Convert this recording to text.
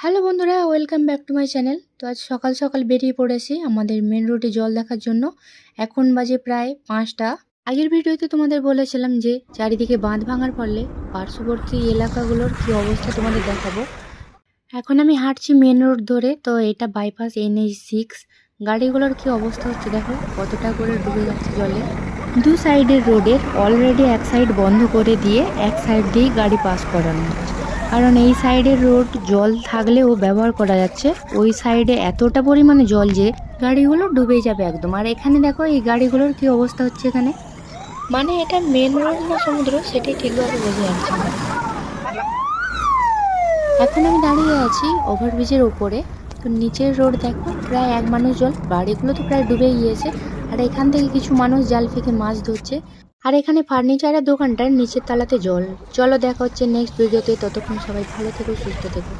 Hello বন্ধুরা, welcome back to my channel. তো আজ সকাল সকাল বেরিয়ে পড়েছি আমাদের মেন রোডে জল দেখার জন্য। এখন বাজে প্রায় 5টা। আগের ভিডিওতে তোমাদের বলেছিলাম যে চারিদিকে বাঁধ ভাঙার ফলে পার্শ্ববর্তী এলাকাগুলোর কি অবস্থা তোমাদের দেখাবো। এখন আমি হাঁটছি মেন রোড ধরে, তো এটা বাইপাস NH6। গাড়িগুলোর কি অবস্থা হচ্ছে দেখো, কতটা করে ডুবে যাচ্ছে জলে। দু সাইডের রোডের অলরেডি এক সাইড বন্ধ করে দিয়ে এক সাইড দিয়েই গাড়ি পাস করানো হচ্ছে, কারণ এই সাইডের রোড জল থাকলেও ব্যবহার করা যাচ্ছে, ওই সাইডে এতটা পরিমাণে জল যে গাড়িগুলো ডুবে যাবে একদম। আর এখানে দেখো এই গাড়িগুলোর কি অবস্থা হচ্ছে এখানে, মানে এটা মেন রোড না সমুদ্র সেটাই ঠিকভাবে বোঝা যাচ্ছে না। এখন আমি দাঁড়িয়ে আছি ওভারব্রিজের ওপরে। তো নিচের রোড দেখো, প্রায় এক মানুষ জল, বাড়িগুলো তো প্রায় ডুবেই গিয়েছে। আর এখান থেকে কিছু মানুষ জাল ফেঁকে মাছ ধরছে। আর এখানে ফার্নিচারের দোকানটার নিচের তলাতে জল। চলো দেখা হচ্ছে নেক্সট ভিডিওতে, ততক্ষণ সবাই ভালো থেকো, সুস্থ থেকো।